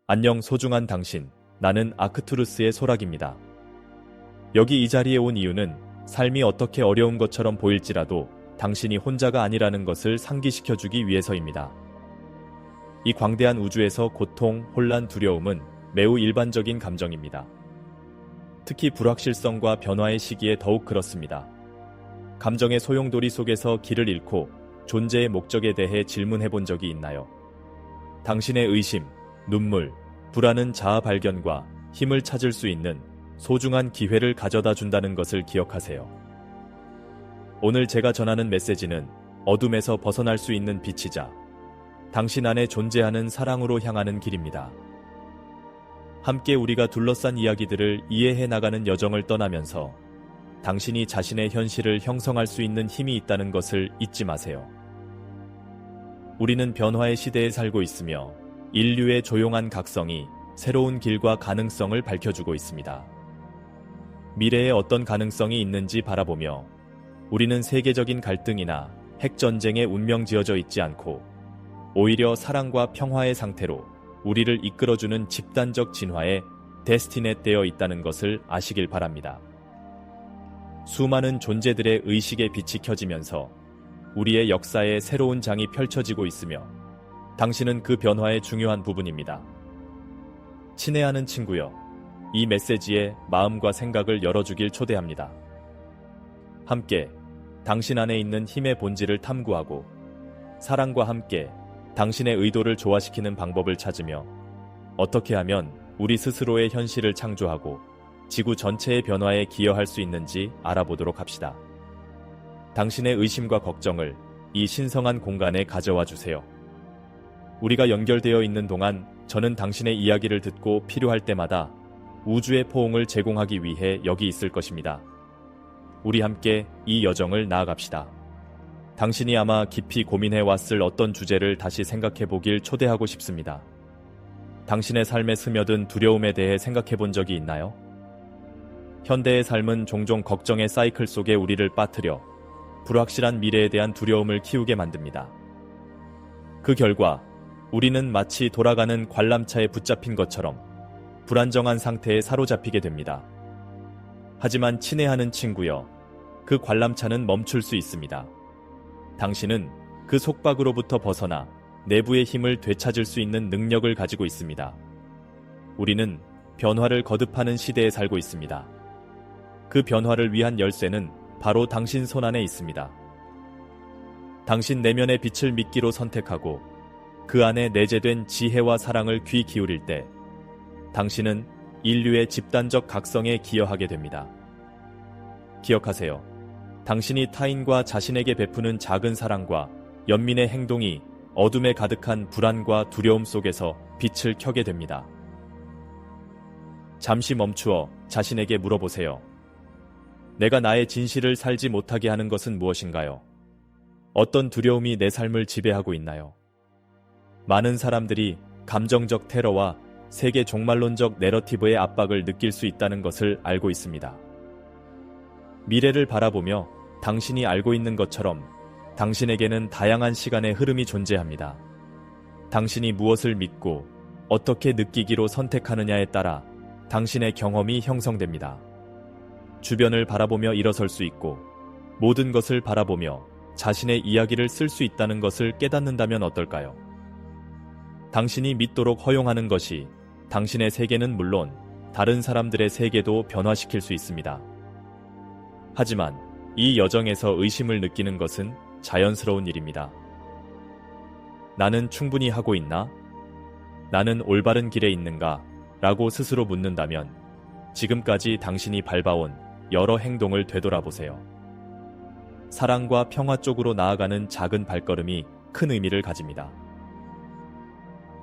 안녕 소중한 당신, 나는 아크투루스의 소락입니다. 여기 이 자리에 온 이유는 삶이 어떻게 어려운 것처럼 보일지라도 당신이 혼자가 아니라는 것을 상기시켜주기 위해서입니다. 이 광대한 우주에서 고통, 혼란, 두려움은 매우 일반적인 감정입니다. 특히 불확실성과 변화의 시기에 더욱 그렇습니다. 감정의 소용돌이 속에서 길을 잃고 존재의 목적에 대해 질문해 본 적이 있나요? 당신의 의심, 눈물, 불안은 자아 발견과 힘을 찾을 수 있는 소중한 기회를 가져다 준다는 것을 기억하세요. 오늘 제가 전하는 메시지는 어둠에서 벗어날 수 있는 빛이자 당신 안에 존재하는 사랑으로 향하는 길입니다. 함께 우리가 둘러싼 이야기들을 이해해 나가는 여정을 떠나면서 당신이 자신의 현실을 형성할 수 있는 힘이 있다는 것을 잊지 마세요. 우리는 변화의 시대에 살고 있으며 인류의 조용한 각성이 새로운 길과 가능성을 밝혀주고 있습니다. 미래에 어떤 가능성이 있는지 바라보며 우리는 세계적인 갈등이나 핵전쟁에 운명 지어져 있지 않고 오히려 사랑과 평화의 상태로 우리를 이끌어주는 집단적 진화에 데스티넷되어 있다는 것을 아시길 바랍니다. 수많은 존재들의 의식의 빛이 켜지면서 우리의 역사에 새로운 장이 펼쳐지고 있으며 당신은 그 변화의 중요한 부분입니다. 친애하는 친구여, 이 메시지에 마음과 생각을 열어주길 초대합니다. 함께 당신 안에 있는 힘의 본질을 탐구하고 사랑과 함께 당신의 의도를 조화시키는 방법을 찾으며 어떻게 하면 우리 스스로의 현실을 창조하고 지구 전체의 변화에 기여할 수 있는지 알아보도록 합시다. 당신의 의심과 걱정을 이 신성한 공간에 가져와 주세요. 우리가 연결되어 있는 동안 저는 당신의 이야기를 듣고 필요할 때마다 우주의 포옹을 제공하기 위해 여기 있을 것입니다. 우리 함께 이 여정을 나아갑시다. 당신이 아마 깊이 고민해 왔을 어떤 주제를 다시 생각해 보길 초대하고 싶습니다. 당신의 삶에 스며든 두려움에 대해 생각해 본 적이 있나요? 현대의 삶은 종종 걱정의 사이클 속에 우리를 빠뜨려 불확실한 미래에 대한 두려움을 키우게 만듭니다. 그 결과 우리는 마치 돌아가는 관람차에 붙잡힌 것처럼 불안정한 상태에 사로잡히게 됩니다. 하지만 친애하는 친구여, 그 관람차는 멈출 수 있습니다. 당신은 그 속박으로부터 벗어나 내부의 힘을 되찾을 수 있는 능력을 가지고 있습니다. 우리는 변화를 거듭하는 시대에 살고 있습니다. 그 변화를 위한 열쇠는 바로 당신 손 안에 있습니다. 당신 내면의 빛을 믿기로 선택하고 그 안에 내재된 지혜와 사랑을 귀 기울일 때 당신은 인류의 집단적 각성에 기여하게 됩니다. 기억하세요. 당신이 타인과 자신에게 베푸는 작은 사랑과 연민의 행동이 어둠에 가득한 불안과 두려움 속에서 빛을 켜게 됩니다. 잠시 멈추어 자신에게 물어보세요. 내가 나의 진실을 살지 못하게 하는 것은 무엇인가요? 어떤 두려움이 내 삶을 지배하고 있나요? 많은 사람들이 감정적 테러와 세계 종말론적 내러티브의 압박을 느낄 수 있다는 것을 알고 있습니다. 미래를 바라보며 당신이 알고 있는 것처럼 당신에게는 다양한 시간의 흐름이 존재합니다. 당신이 무엇을 믿고 어떻게 느끼기로 선택하느냐에 따라 당신의 경험이 형성됩니다. 주변을 바라보며 일어설 수 있고 모든 것을 바라보며 자신의 이야기를 쓸 수 있다는 것을 깨닫는다면 어떨까요? 당신이 믿도록 허용하는 것이 당신의 세계는 물론 다른 사람들의 세계도 변화시킬 수 있습니다. 하지만 이 여정에서 의심을 느끼는 것은 자연스러운 일입니다. 나는 충분히 하고 있나? 나는 올바른 길에 있는가? 라고 스스로 묻는다면 지금까지 당신이 밟아온 여러 행동을 되돌아보세요. 사랑과 평화 쪽으로 나아가는 작은 발걸음이 큰 의미를 가집니다.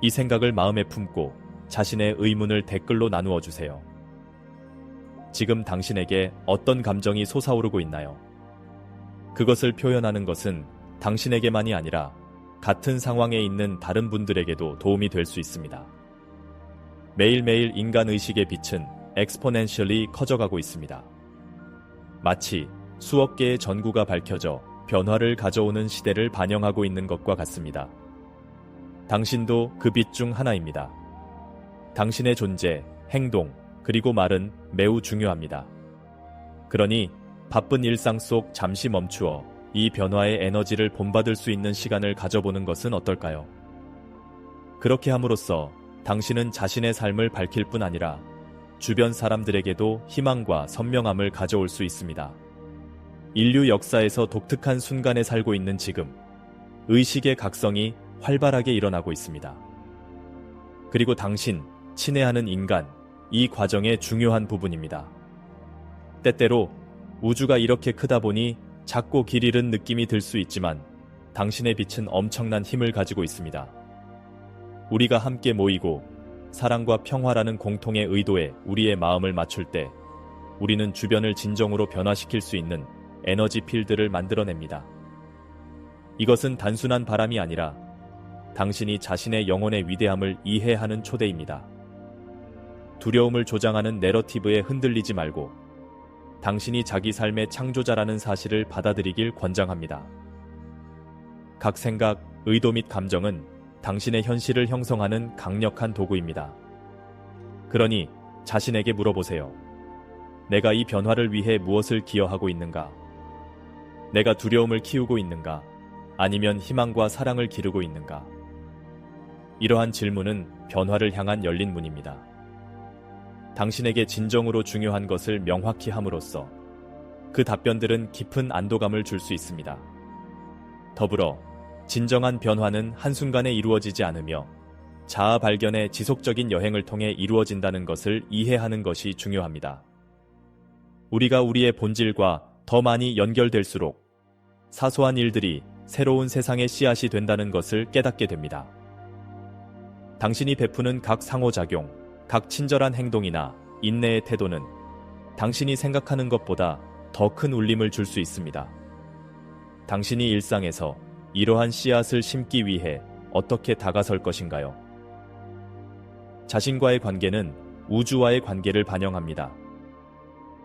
이 생각을 마음에 품고 자신의 의문을 댓글로 나누어 주세요. 지금 당신에게 어떤 감정이 솟아오르고 있나요? 그것을 표현하는 것은 당신에게만이 아니라 같은 상황에 있는 다른 분들에게도 도움이 될 수 있습니다. 매일매일 인간의식의 빛은 엑스포넨셜리 커져가고 있습니다. 마치 수억 개의 전구가 밝혀져 변화를 가져오는 시대를 반영하고 있는 것과 같습니다. 당신도 그 빛 중 하나입니다. 당신의 존재, 행동, 그리고 말은 매우 중요합니다. 그러니 바쁜 일상 속 잠시 멈추어 이 변화의 에너지를 본받을 수 있는 시간을 가져보는 것은 어떨까요? 그렇게 함으로써 당신은 자신의 삶을 밝힐 뿐 아니라 주변 사람들에게도 희망과 선명함을 가져올 수 있습니다. 인류 역사에서 독특한 순간에 살고 있는 지금, 의식의 각성이 활발하게 일어나고 있습니다. 그리고 당신, 친애하는 인간, 이 과정의 중요한 부분입니다. 때때로 우주가 이렇게 크다 보니 작고 길 잃은 느낌이 들 수 있지만 당신의 빛은 엄청난 힘을 가지고 있습니다. 우리가 함께 모이고 사랑과 평화라는 공통의 의도에 우리의 마음을 맞출 때 우리는 주변을 진정으로 변화시킬 수 있는 에너지 필드를 만들어냅니다. 이것은 단순한 바람이 아니라 당신이 자신의 영혼의 위대함을 이해하는 초대입니다. 두려움을 조장하는 내러티브에 흔들리지 말고 당신이 자기 삶의 창조자라는 사실을 받아들이길 권장합니다. 각 생각, 의도 및 감정은 당신의 현실을 형성하는 강력한 도구입니다. 그러니 자신에게 물어보세요. 내가 이 변화를 위해 무엇을 기여하고 있는가? 내가 두려움을 키우고 있는가? 아니면 희망과 사랑을 기르고 있는가? 이러한 질문은 변화를 향한 열린 문입니다. 당신에게 진정으로 중요한 것을 명확히 함으로써 그 답변들은 깊은 안도감을 줄 수 있습니다. 더불어 진정한 변화는 한순간에 이루어지지 않으며 자아 발견의 지속적인 여행을 통해 이루어진다는 것을 이해하는 것이 중요합니다. 우리가 우리의 본질과 더 많이 연결될수록 사소한 일들이 새로운 세상의 씨앗이 된다는 것을 깨닫게 됩니다. 당신이 베푸는 각 상호작용, 각 친절한 행동이나 인내의 태도는 당신이 생각하는 것보다 더 큰 울림을 줄 수 있습니다. 당신이 일상에서 이러한 씨앗을 심기 위해 어떻게 다가설 것인가요? 자신과의 관계는 우주와의 관계를 반영합니다.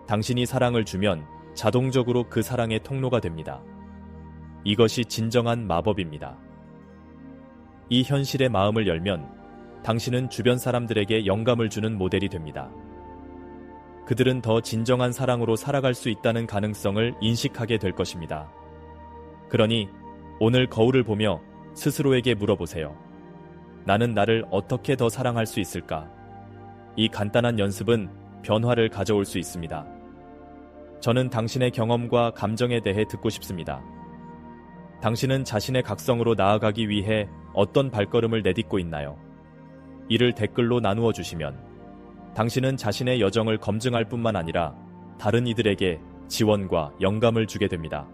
당신이 사랑을 주면 자동적으로 그 사랑의 통로가 됩니다. 이것이 진정한 마법입니다. 이 현실의 마음을 열면 당신은 주변 사람들에게 영감을 주는 모델이 됩니다. 그들은 더 진정한 사랑으로 살아갈 수 있다는 가능성을 인식하게 될 것입니다. 그러니 오늘 거울을 보며 스스로에게 물어보세요. 나는 나를 어떻게 더 사랑할 수 있을까? 이 간단한 연습은 변화를 가져올 수 있습니다. 저는 당신의 경험과 감정에 대해 듣고 싶습니다. 당신은 자신의 각성으로 나아가기 위해 어떤 발걸음을 내딛고 있나요? 이를 댓글로 나누어 주시면 당신은 자신의 여정을 검증할 뿐만 아니라 다른 이들에게 지원과 영감을 주게 됩니다.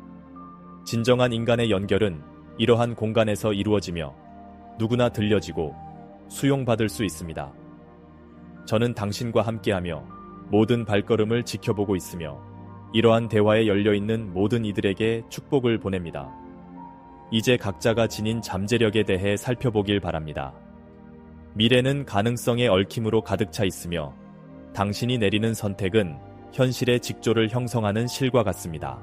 진정한 인간의 연결은 이러한 공간에서 이루어지며 누구나 들려지고 수용받을 수 있습니다. 저는 당신과 함께하며 모든 발걸음을 지켜보고 있으며 이러한 대화에 열려있는 모든 이들에게 축복을 보냅니다. 이제 각자가 지닌 잠재력에 대해 살펴보길 바랍니다. 미래는 가능성의 얽힘으로 가득 차 있으며 당신이 내리는 선택은 현실의 직조를 형성하는 실과 같습니다.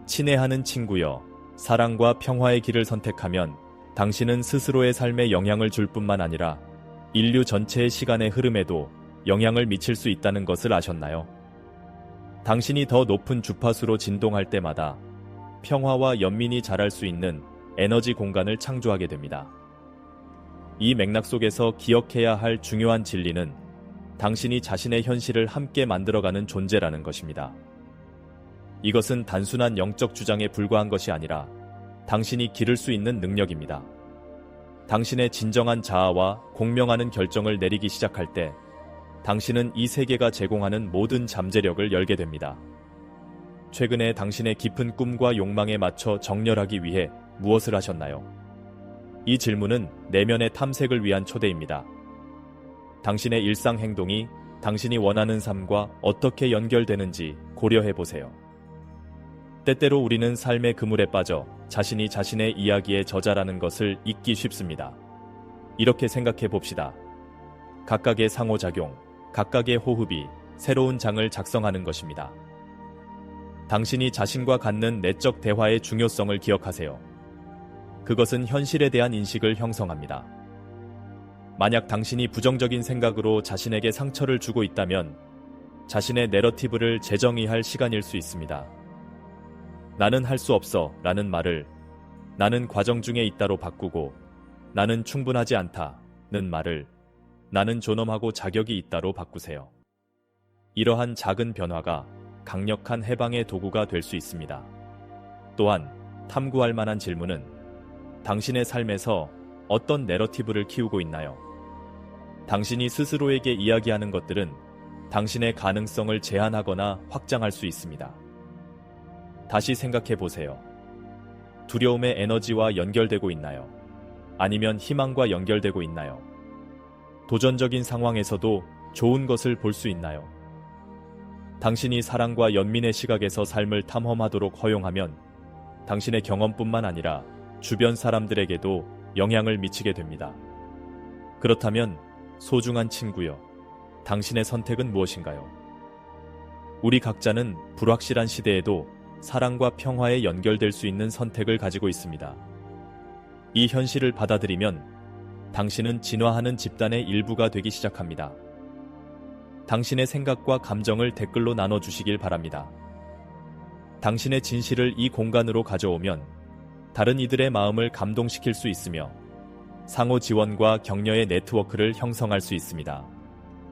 친애하는 친구여, 사랑과 평화의 길을 선택하면 당신은 스스로의 삶에 영향을 줄 뿐만 아니라 인류 전체의 시간의 흐름에도 영향을 미칠 수 있다는 것을 아셨나요? 당신이 더 높은 주파수로 진동할 때마다 평화와 연민이 자랄 수 있는 에너지 공간을 창조하게 됩니다. 이 맥락 속에서 기억해야 할 중요한 진리는 당신이 자신의 현실을 함께 만들어가는 존재라는 것입니다. 이것은 단순한 영적 주장에 불과한 것이 아니라 당신이 기를 수 있는 능력입니다. 당신의 진정한 자아와 공명하는 결정을 내리기 시작할 때 당신은 이 세계가 제공하는 모든 잠재력을 열게 됩니다. 최근에 당신의 깊은 꿈과 욕망에 맞춰 정렬하기 위해 무엇을 하셨나요? 이 질문은 내면의 탐색을 위한 초대입니다. 당신의 일상 행동이 당신이 원하는 삶과 어떻게 연결되는지 고려해 보세요. 때때로 우리는 삶의 그물에 빠져 자신이 자신의 이야기의 저자라는 것을 잊기 쉽습니다. 이렇게 생각해 봅시다. 각각의 상호작용, 각각의 호흡이 새로운 장을 작성하는 것입니다. 당신이 자신과 갖는 내적 대화의 중요성을 기억하세요. 그것은 현실에 대한 인식을 형성합니다. 만약 당신이 부정적인 생각으로 자신에게 상처를 주고 있다면 자신의 내러티브를 재정의할 시간일 수 있습니다. 나는 할 수 없어 라는 말을 나는 과정 중에 있다로 바꾸고 나는 충분하지 않다는 말을 나는 존엄하고 자격이 있다로 바꾸세요. 이러한 작은 변화가 강력한 해방의 도구가 될 수 있습니다. 또한 탐구할 만한 질문은 당신의 삶에서 어떤 내러티브를 키우고 있나요? 당신이 스스로에게 이야기하는 것들은 당신의 가능성을 제한하거나 확장할 수 있습니다. 다시 생각해 보세요. 두려움의 에너지와 연결되고 있나요? 아니면 희망과 연결되고 있나요? 도전적인 상황에서도 좋은 것을 볼 수 있나요? 당신이 사랑과 연민의 시각에서 삶을 탐험하도록 허용하면 당신의 경험뿐만 아니라 주변 사람들에게도 영향을 미치게 됩니다. 그렇다면 소중한 친구여, 당신의 선택은 무엇인가요? 우리 각자는 불확실한 시대에도 사랑과 평화에 연결될 수 있는 선택을 가지고 있습니다. 이 현실을 받아들이면 당신은 진화하는 집단의 일부가 되기 시작합니다. 당신의 생각과 감정을 댓글로 나눠주시길 바랍니다. 당신의 진실을 이 공간으로 가져오면 다른 이들의 마음을 감동시킬 수 있으며 상호 지원과 격려의 네트워크를 형성할 수 있습니다.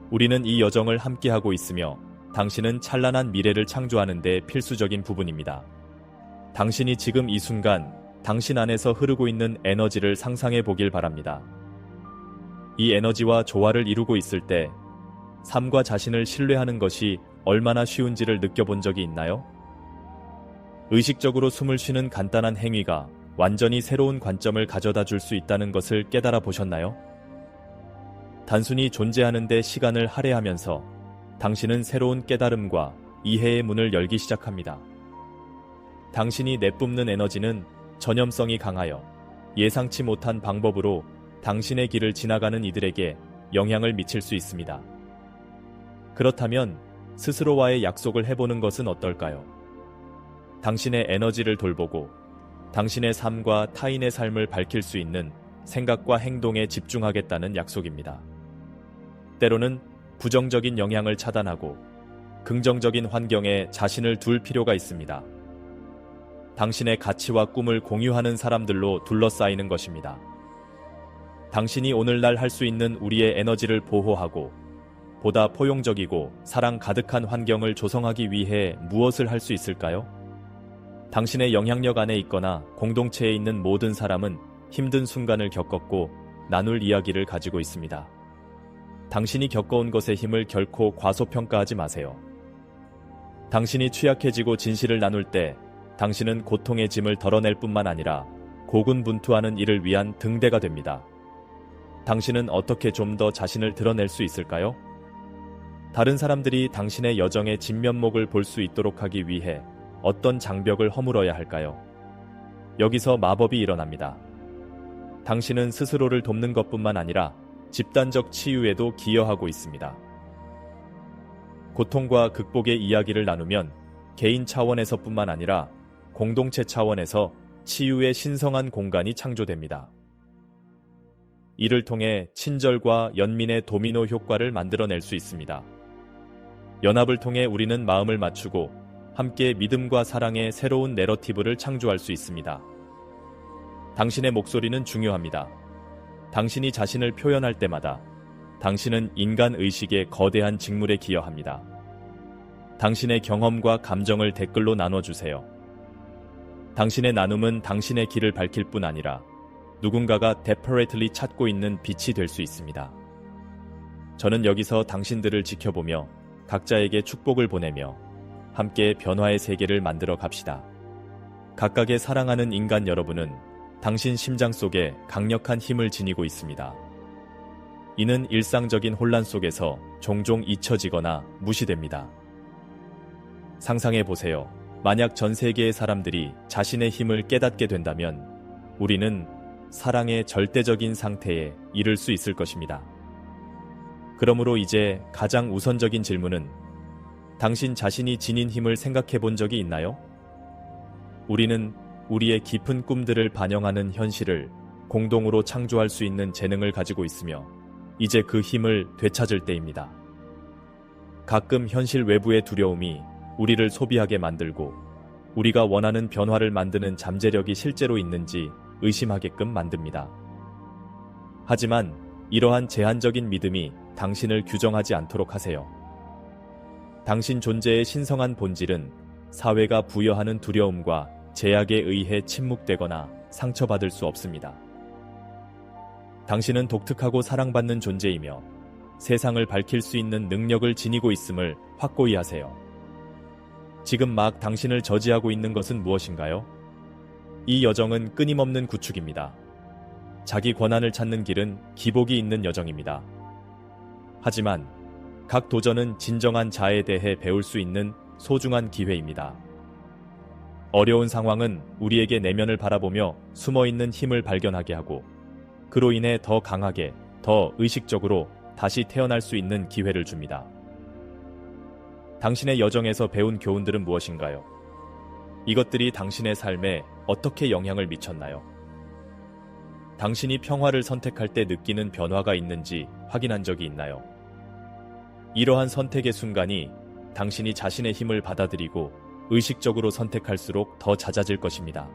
우리는 이 여정을 함께하고 있으며 당신은 찬란한 미래를 창조하는 데 필수적인 부분입니다. 당신이 지금 이 순간 당신 안에서 흐르고 있는 에너지를 상상해 보길 바랍니다. 이 에너지와 조화를 이루고 있을 때 삶과 자신을 신뢰하는 것이 얼마나 쉬운지를 느껴본 적이 있나요? 의식적으로 숨을 쉬는 간단한 행위가 완전히 새로운 관점을 가져다 줄 수 있다는 것을 깨달아 보셨나요? 단순히 존재하는 데 시간을 할애하면서 당신은 새로운 깨달음과 이해의 문을 열기 시작합니다. 당신이 내뿜는 에너지는 전염성이 강하여 예상치 못한 방법으로 당신의 길을 지나가는 이들에게 영향을 미칠 수 있습니다. 그렇다면 스스로와의 약속을 해보는 것은 어떨까요? 당신의 에너지를 돌보고 당신의 삶과 타인의 삶을 밝힐 수 있는 생각과 행동에 집중하겠다는 약속입니다. 때로는 부정적인 영향을 차단하고 긍정적인 환경에 자신을 둘 필요가 있습니다. 당신의 가치와 꿈을 공유하는 사람들로 둘러싸이는 것입니다. 당신이 오늘날 할 수 있는 우리의 에너지를 보호하고 보다 포용적이고 사랑 가득한 환경을 조성하기 위해 무엇을 할 수 있을까요? 당신의 영향력 안에 있거나 공동체에 있는 모든 사람은 힘든 순간을 겪었고 나눌 이야기를 가지고 있습니다. 당신이 겪어온 것의 힘을 결코 과소평가하지 마세요. 당신이 취약해지고 진실을 나눌 때 당신은 고통의 짐을 덜어낼 뿐만 아니라 고군분투하는 이를 위한 등대가 됩니다. 당신은 어떻게 좀 더 자신을 드러낼 수 있을까요? 다른 사람들이 당신의 여정의 진면목을 볼 수 있도록 하기 위해 어떤 장벽을 허물어야 할까요? 여기서 마법이 일어납니다. 당신은 스스로를 돕는 것뿐만 아니라 집단적 치유에도 기여하고 있습니다. 고통과 극복의 이야기를 나누면 개인 차원에서뿐만 아니라 공동체 차원에서 치유의 신성한 공간이 창조됩니다. 이를 통해 친절과 연민의 도미노 효과를 만들어낼 수 있습니다. 연합을 통해 우리는 마음을 맞추고 함께 믿음과 사랑의 새로운 내러티브를 창조할 수 있습니다. 당신의 목소리는 중요합니다. 당신이 자신을 표현할 때마다 당신은 인간 의식의 거대한 직물에 기여합니다. 당신의 경험과 감정을 댓글로 나눠주세요. 당신의 나눔은 당신의 길을 밝힐 뿐 아니라 누군가가 desperately 찾고 있는 빛이 될 수 있습니다. 저는 여기서 당신들을 지켜보며 각자에게 축복을 보내며 함께 변화의 세계를 만들어 갑시다. 각각의 사랑하는 인간 여러분은 당신 심장 속에 강력한 힘을 지니고 있습니다. 이는 일상적인 혼란 속에서 종종 잊혀지거나 무시됩니다. 상상해 보세요. 만약 전 세계의 사람들이 자신의 힘을 깨닫게 된다면 우리는 사랑의 절대적인 상태에 이를 수 있을 것입니다. 그러므로 이제 가장 우선적인 질문은 당신 자신이 지닌 힘을 생각해 본 적이 있나요? 우리는 우리의 깊은 꿈들을 반영하는 현실을 공동으로 창조할 수 있는 재능을 가지고 있으며 이제 그 힘을 되찾을 때입니다. 가끔 현실 외부의 두려움이 우리를 소비하게 만들고 우리가 원하는 변화를 만드는 잠재력이 실제로 있는지 의심하게끔 만듭니다. 하지만 이러한 제한적인 믿음이 당신을 규정하지 않도록 하세요. 당신 존재의 신성한 본질은 사회가 부여하는 두려움과 제약에 의해 침묵되거나 상처받을 수 없습니다. 당신은 독특하고 사랑받는 존재이며 세상을 밝힐 수 있는 능력을 지니고 있음을 확고히 하세요. 지금 막 당신을 저지하고 있는 것은 무엇인가요? 이 여정은 끊임없는 구축입니다. 자기 권한을 찾는 길은 기복이 있는 여정입니다. 하지만 각 도전은 진정한 자에 대해 배울 수 있는 소중한 기회입니다. 어려운 상황은 우리에게 내면을 바라보며 숨어있는 힘을 발견하게 하고 그로 인해 더 강하게, 더 의식적으로 다시 태어날 수 있는 기회를 줍니다. 당신의 여정에서 배운 교훈들은 무엇인가요? 이것들이 당신의 삶에 어떻게 영향을 미쳤나요? 당신이 평화를 선택할 때 느끼는 변화가 있는지 확인한 적이 있나요? 이러한 선택의 순간이 당신이 자신의 힘을 받아들이고 의식적으로 선택할수록 더 잦아질 것입니다.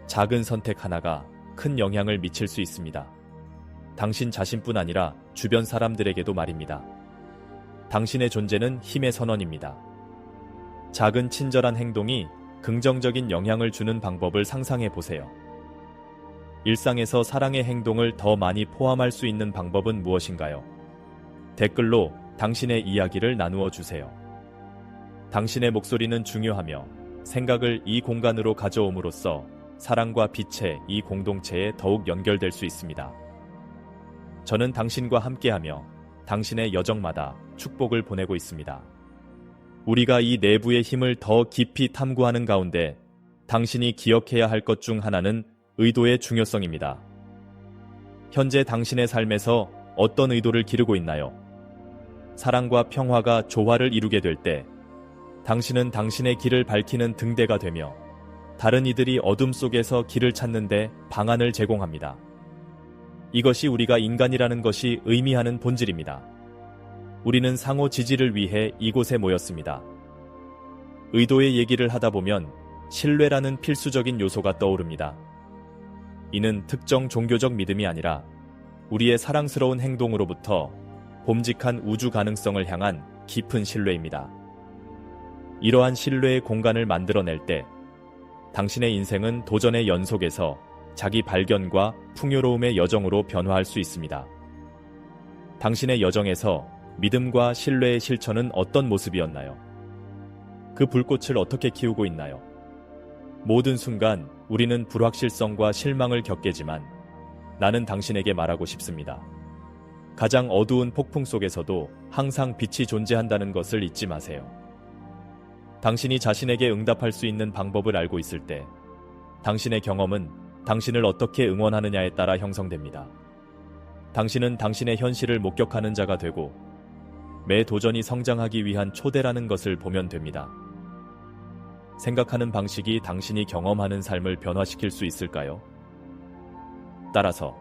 작은 선택 하나가 큰 영향을 미칠 수 있습니다. 당신 자신뿐 아니라 주변 사람들에게도 말입니다. 당신의 존재는 힘의 선언입니다. 작은 친절한 행동이 긍정적인 영향을 주는 방법을 상상해 보세요. 일상에서 사랑의 행동을 더 많이 포함할 수 있는 방법은 무엇인가요? 댓글로 당신의 이야기를 나누어 주세요. 당신의 목소리는 중요하며 생각을 이 공간으로 가져옴으로써 사랑과 빛의 이 공동체에 더욱 연결될 수 있습니다. 저는 당신과 함께하며 당신의 여정마다 축복을 보내고 있습니다. 우리가 이 내부의 힘을 더 깊이 탐구하는 가운데 당신이 기억해야 할 것 중 하나는 의도의 중요성입니다. 현재 당신의 삶에서 어떤 의도를 기르고 있나요? 사랑과 평화가 조화를 이루게 될 때 당신은 당신의 길을 밝히는 등대가 되며 다른 이들이 어둠 속에서 길을 찾는데 방안을 제공합니다. 이것이 우리가 인간이라는 것이 의미하는 본질입니다. 우리는 상호 지지를 위해 이곳에 모였습니다. 의도의 얘기를 하다 보면 신뢰라는 필수적인 요소가 떠오릅니다. 이는 특정 종교적 믿음이 아니라 우리의 사랑스러운 행동으로부터 봄직한 우주 가능성을 향한 깊은 신뢰입니다. 이러한 신뢰의 공간을 만들어낼 때 당신의 인생은 도전의 연속에서 자기 발견과 풍요로움의 여정으로 변화할 수 있습니다. 당신의 여정에서 믿음과 신뢰의 실천은 어떤 모습이었나요? 그 불꽃을 어떻게 키우고 있나요? 모든 순간 우리는 불확실성과 실망을 겪겠지만 나는 당신에게 말하고 싶습니다. 가장 어두운 폭풍 속에서도 항상 빛이 존재한다는 것을 잊지 마세요. 당신이 자신에게 응답할 수 있는 방법을 알고 있을 때 당신의 경험은 당신을 어떻게 응원하느냐에 따라 형성됩니다. 당신은 당신의 현실을 목격하는 자가 되고 매 도전이 성장하기 위한 초대라는 것을 보면 됩니다. 생각하는 방식이 당신이 경험하는 삶을 변화시킬 수 있을까요? 따라서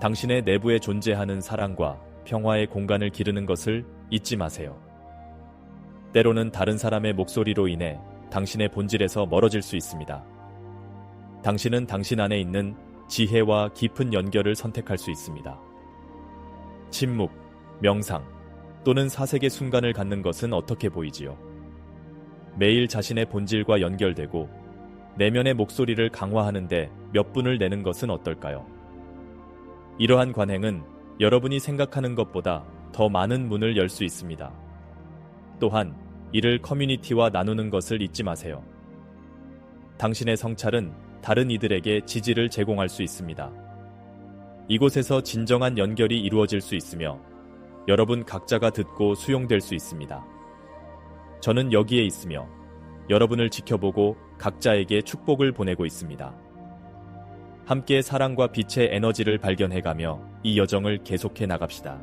당신의 내부에 존재하는 사랑과 평화의 공간을 기르는 것을 잊지 마세요. 때로는 다른 사람의 목소리로 인해 당신의 본질에서 멀어질 수 있습니다. 당신은 당신 안에 있는 지혜와 깊은 연결을 선택할 수 있습니다. 침묵, 명상 또는 사색의 순간을 갖는 것은 어떻게 보이지요? 매일 자신의 본질과 연결되고 내면의 목소리를 강화하는데 몇 분을 내는 것은 어떨까요? 이러한 관행은 여러분이 생각하는 것보다 더 많은 문을 열 수 있습니다. 또한 이를 커뮤니티와 나누는 것을 잊지 마세요. 당신의 성찰은 다른 이들에게 지지를 제공할 수 있습니다. 이곳에서 진정한 연결이 이루어질 수 있으며 여러분 각자가 듣고 수용될 수 있습니다. 저는 여기에 있으며 여러분을 지켜보고 각자에게 축복을 보내고 있습니다. 함께 사랑과 빛의 에너지를 발견해가며 이 여정을 계속해 나갑시다.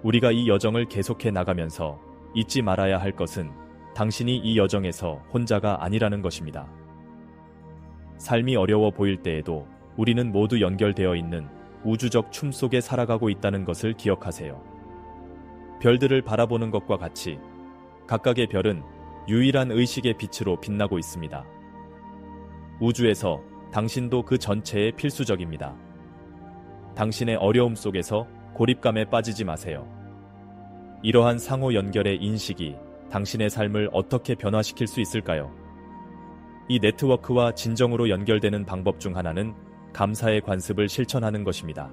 우리가 이 여정을 계속해 나가면서 잊지 말아야 할 것은 당신이 이 여정에서 혼자가 아니라는 것입니다. 삶이 어려워 보일 때에도 우리는 모두 연결되어 있는 우주적 춤 속에 살아가고 있다는 것을 기억하세요. 별들을 바라보는 것과 같이 각각의 별은 유일한 의식의 빛으로 빛나고 있습니다. 우주에서 당신도 그 전체에 필수적입니다. 당신의 어려움 속에서 고립감에 빠지지 마세요. 이러한 상호 연결의 인식이 당신의 삶을 어떻게 변화시킬 수 있을까요? 이 네트워크와 진정으로 연결되는 방법 중 하나는 감사의 관습을 실천하는 것입니다.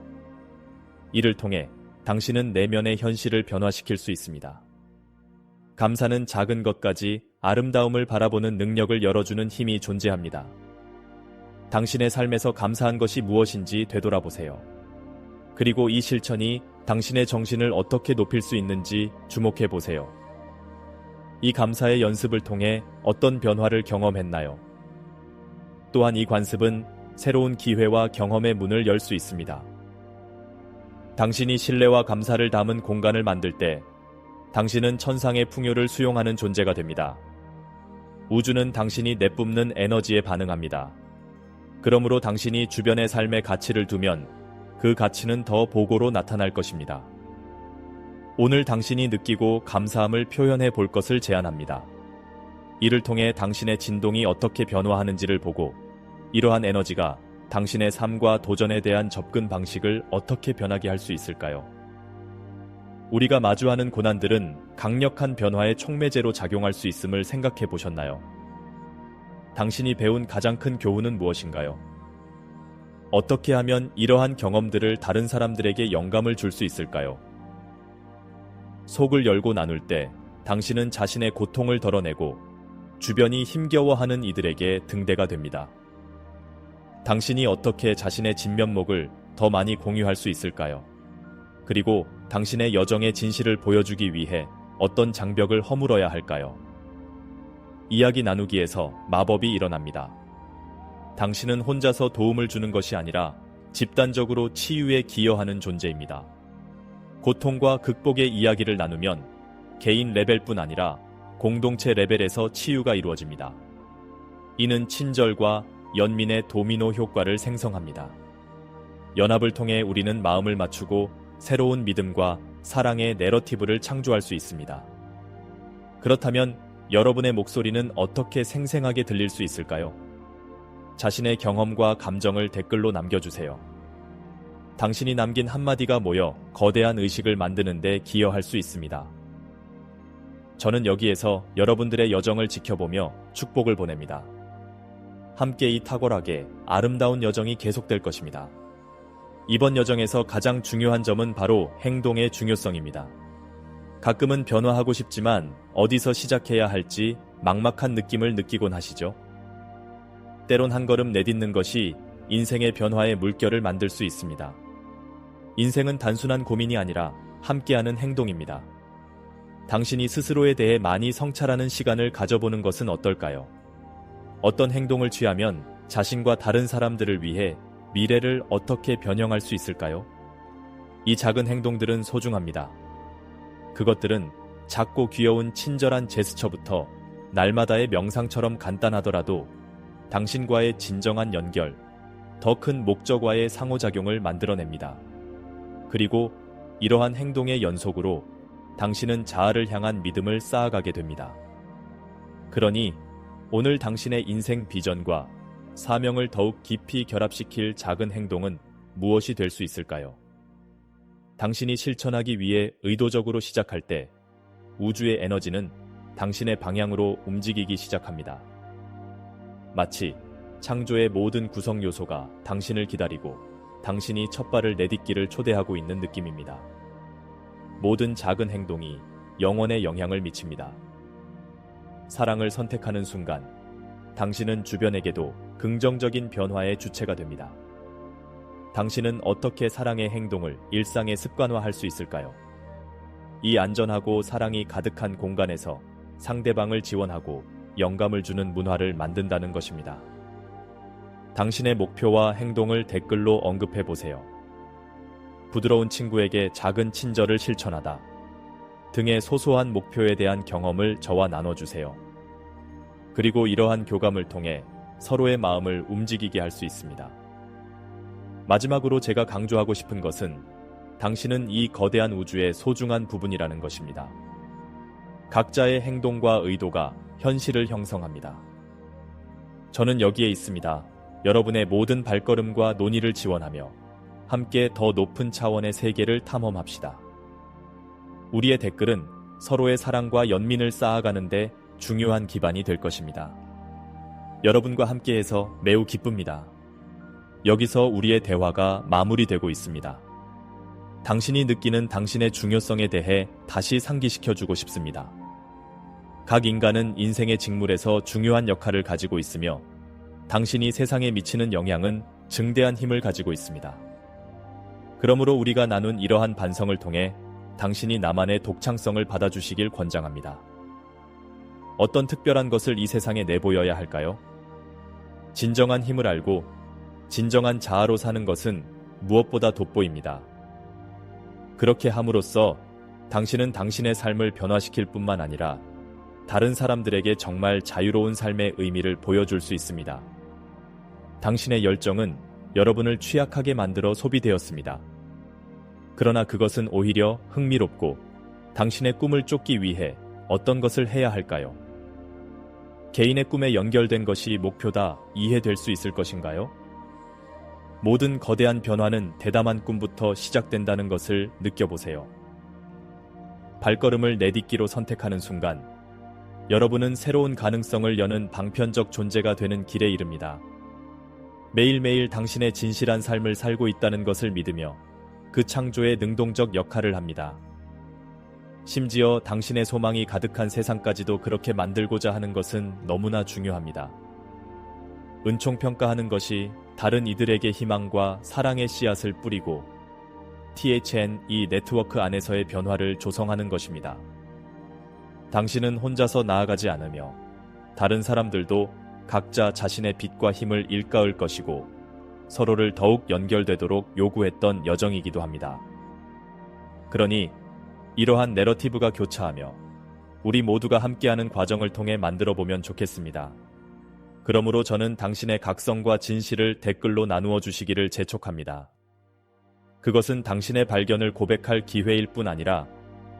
이를 통해 당신은 내면의 현실을 변화시킬 수 있습니다. 감사는 작은 것까지 아름다움을 바라보는 능력을 열어주는 힘이 존재합니다. 당신의 삶에서 감사한 것이 무엇인지 되돌아보세요. 그리고 이 실천이 당신의 정신을 어떻게 높일 수 있는지 주목해 보세요. 이 감사의 연습을 통해 어떤 변화를 경험했나요? 또한 이 관습은 새로운 기회와 경험의 문을 열 수 있습니다. 당신이 신뢰와 감사를 담은 공간을 만들 때 당신은 천상의 풍요를 수용하는 존재가 됩니다. 우주는 당신이 내뿜는 에너지에 반응합니다. 그러므로 당신이 주변의 삶의 가치를 두면 그 가치는 더 보고로 나타날 것입니다. 오늘 당신이 느끼고 감사함을 표현해 볼 것을 제안합니다. 이를 통해 당신의 진동이 어떻게 변화하는지를 보고 이러한 에너지가 당신의 삶과 도전에 대한 접근 방식을 어떻게 변하게 할 수 있을까요? 우리가 마주하는 고난들은 강력한 변화의 촉매제로 작용할 수 있음을 생각해 보셨나요? 당신이 배운 가장 큰 교훈은 무엇인가요? 어떻게 하면 이러한 경험들을 다른 사람들에게 영감을 줄 수 있을까요? 속을 열고 나눌 때 당신은 자신의 고통을 덜어내고 주변이 힘겨워하는 이들에게 등대가 됩니다. 당신이 어떻게 자신의 진면목을 더 많이 공유할 수 있을까요? 그리고 당신의 여정의 진실을 보여주기 위해 어떤 장벽을 허물어야 할까요? 이야기 나누기에서 마법이 일어납니다. 당신은 혼자서 도움을 주는 것이 아니라 집단적으로 치유에 기여하는 존재입니다. 고통과 극복의 이야기를 나누면 개인 레벨뿐 아니라 공동체 레벨에서 치유가 이루어집니다. 이는 친절과 연민의 도미노 효과를 생성합니다. 연합을 통해 우리는 마음을 맞추고 새로운 믿음과 사랑의 내러티브를 창조할 수 있습니다. 그렇다면 여러분의 목소리는 어떻게 생생하게 들릴 수 있을까요? 자신의 경험과 감정을 댓글로 남겨주세요. 당신이 남긴 한마디가 모여 거대한 의식을 만드는 데 기여할 수 있습니다. 저는 여기에서 여러분들의 여정을 지켜보며 축복을 보냅니다. 함께 이 탁월하게 아름다운 여정이 계속될 것입니다. 이번 여정에서 가장 중요한 점은 바로 행동의 중요성입니다. 가끔은 변화하고 싶지만 어디서 시작해야 할지 막막한 느낌을 느끼곤 하시죠? 때론 한 걸음 내딛는 것이 인생의 변화의 물결을 만들 수 있습니다. 인생은 단순한 고민이 아니라 함께하는 행동입니다. 당신이 스스로에 대해 많이 성찰하는 시간을 가져보는 것은 어떨까요? 어떤 행동을 취하면 자신과 다른 사람들을 위해 미래를 어떻게 변형할 수 있을까요? 이 작은 행동들은 소중합니다. 그것들은 작고 귀여운 친절한 제스처부터 날마다의 명상처럼 간단하더라도 당신과의 진정한 연결, 더 큰 목적과의 상호작용을 만들어냅니다. 그리고 이러한 행동의 연속으로 당신은 자아를 향한 믿음을 쌓아가게 됩니다. 그러니 오늘 당신의 인생 비전과 사명을 더욱 깊이 결합시킬 작은 행동은 무엇이 될 수 있을까요? 당신이 실천하기 위해 의도적으로 시작할 때 우주의 에너지는 당신의 방향으로 움직이기 시작합니다. 마치 창조의 모든 구성 요소가 당신을 기다리고 당신이 첫 발을 내딛기를 초대하고 있는 느낌입니다. 모든 작은 행동이 영원의 영향을 미칩니다. 사랑을 선택하는 순간 당신은 주변에게도 긍정적인 변화의 주체가 됩니다. 당신은 어떻게 사랑의 행동을 일상에 습관화할 수 있을까요? 이 안전하고 사랑이 가득한 공간에서 상대방을 지원하고 영감을 주는 문화를 만든다는 것입니다. 당신의 목표와 행동을 댓글로 언급해 보세요. 부드러운 친구에게 작은 친절을 실천하다. 등의 소소한 목표에 대한 경험을 저와 나눠주세요. 그리고 이러한 교감을 통해 서로의 마음을 움직이게 할 수 있습니다. 마지막으로 제가 강조하고 싶은 것은 당신은 이 거대한 우주의 소중한 부분이라는 것입니다. 각자의 행동과 의도가 현실을 형성합니다. 저는 여기에 있습니다. 여러분의 모든 발걸음과 논의를 지원하며 함께 더 높은 차원의 세계를 탐험합시다. 우리의 댓글은 서로의 사랑과 연민을 쌓아가는데 중요한 기반이 될 것입니다. 여러분과 함께해서 매우 기쁩니다. 여기서 우리의 대화가 마무리되고 있습니다. 당신이 느끼는 당신의 중요성에 대해 다시 상기시켜주고 싶습니다. 각 인간은 인생의 직물에서 중요한 역할을 가지고 있으며 당신이 세상에 미치는 영향은 증대한 힘을 가지고 있습니다. 그러므로 우리가 나눈 이러한 반성을 통해 당신이 나만의 독창성을 받아주시길 권장합니다. 어떤 특별한 것을 이 세상에 내보여야 할까요? 진정한 힘을 알고 진정한 자아로 사는 것은 무엇보다 돋보입니다. 그렇게 함으로써 당신은 당신의 삶을 변화시킬 뿐만 아니라 다른 사람들에게 정말 자유로운 삶의 의미를 보여줄 수 있습니다. 당신의 열정은 여러분을 취약하게 만들어 소비되었습니다. 그러나 그것은 오히려 흥미롭고 당신의 꿈을 쫓기 위해 어떤 것을 해야 할까요? 개인의 꿈에 연결된 것이 목표다 이해될 수 있을 것인가요? 모든 거대한 변화는 대담한 꿈부터 시작된다는 것을 느껴보세요. 발걸음을 내딛기로 선택하는 순간 여러분은 새로운 가능성을 여는 방편적 존재가 되는 길에 이릅니다. 매일매일 당신의 진실한 삶을 살고 있다는 것을 믿으며 그 창조의 능동적 역할을 합니다. 심지어 당신의 소망이 가득한 세상까지도 그렇게 만들고자 하는 것은 너무나 중요합니다. 은총평가하는 것이 다른 이들에게 희망과 사랑의 씨앗을 뿌리고 THN 이 네트워크 안에서의 변화를 조성하는 것입니다. 당신은 혼자서 나아가지 않으며 다른 사람들도 각자 자신의 빛과 힘을 일깨울 것이고 서로를 더욱 연결되도록 요구했던 여정이기도 합니다. 그러니 이러한 내러티브가 교차하며 우리 모두가 함께하는 과정을 통해 만들어보면 좋겠습니다. 그러므로 저는 당신의 각성과 진실을 댓글로 나누어 주시기를 재촉합니다. 그것은 당신의 발견을 고백할 기회일 뿐 아니라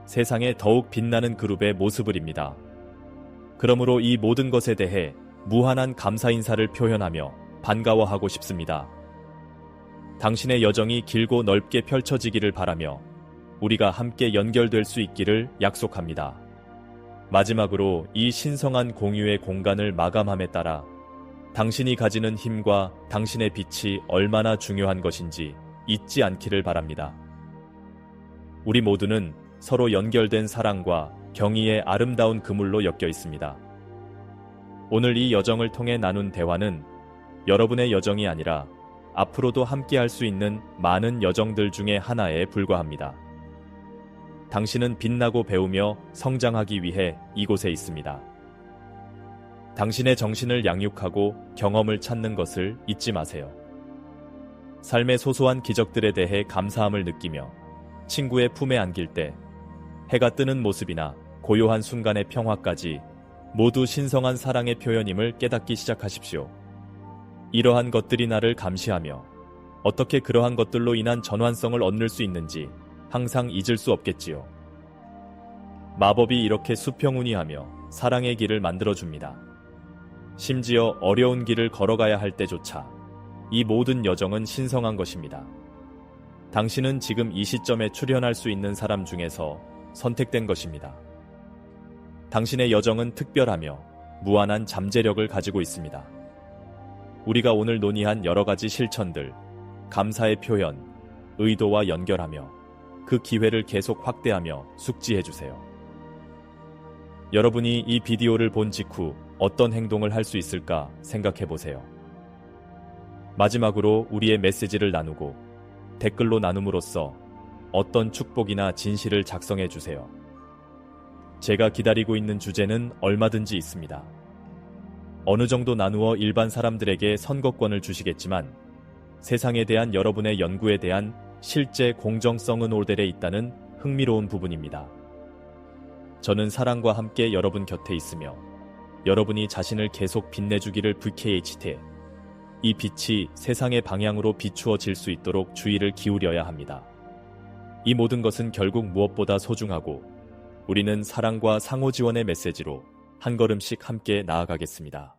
세상에 더욱 빛나는 그룹의 모습을입니다. 그러므로 이 모든 것에 대해 무한한 감사 인사를 표현하며 반가워하고 싶습니다. 당신의 여정이 길고 넓게 펼쳐지기를 바라며 우리가 함께 연결될 수 있기를 약속합니다. 마지막으로 이 신성한 공유의 공간을 마감함에 따라 당신이 가지는 힘과 당신의 빛이 얼마나 중요한 것인지 잊지 않기를 바랍니다. 우리 모두는 서로 연결된 사랑과 경의의 아름다운 그물로 엮여 있습니다. 오늘 이 여정을 통해 나눈 대화는 여러분의 여정이 아니라 앞으로도 함께할 수 있는 많은 여정들 중에 하나에 불과합니다. 당신은 빛나고 배우며 성장하기 위해 이곳에 있습니다. 당신의 정신을 양육하고 경험을 찾는 것을 잊지 마세요. 삶의 소소한 기적들에 대해 감사함을 느끼며 친구의 품에 안길 때 해가 뜨는 모습이나 고요한 순간의 평화까지 모두 신성한 사랑의 표현임을 깨닫기 시작하십시오. 이러한 것들이 나를 감시하며 어떻게 그러한 것들로 인한 전환성을 얻을 수 있는지 항상 잊을 수 없겠지요. 마법이 이렇게 수평운이하며 사랑의 길을 만들어줍니다. 심지어 어려운 길을 걸어가야 할 때조차 이 모든 여정은 신성한 것입니다. 당신은 지금 이 시점에 출현할 수 있는 사람 중에서 선택된 것입니다. 당신의 여정은 특별하며 무한한 잠재력을 가지고 있습니다. 우리가 오늘 논의한 여러 가지 실천들, 감사의 표현, 의도와 연결하며 그 기회를 계속 확대하며 숙지해주세요. 여러분이 이 비디오를 본 직후 어떤 행동을 할 수 있을까 생각해보세요. 마지막으로 우리의 메시지를 나누고 댓글로 나눔으로써 어떤 축복이나 진실을 작성해주세요. 제가 기다리고 있는 주제는 얼마든지 있습니다. 어느 정도 나누어 일반 사람들에게 선거권을 주시겠지만 세상에 대한 여러분의 연구에 대한 실제 공정성은 올델에 있다는 흥미로운 부분입니다. 저는 사랑과 함께 여러분 곁에 있으며 여러분이 자신을 계속 빛내주기를 VKHT 이 빛이 세상의 방향으로 비추어질 수 있도록 주의를 기울여야 합니다. 이 모든 것은 결국 무엇보다 소중하고 우리는 사랑과 상호 지원의 메시지로 한 걸음씩 함께 나아가겠습니다.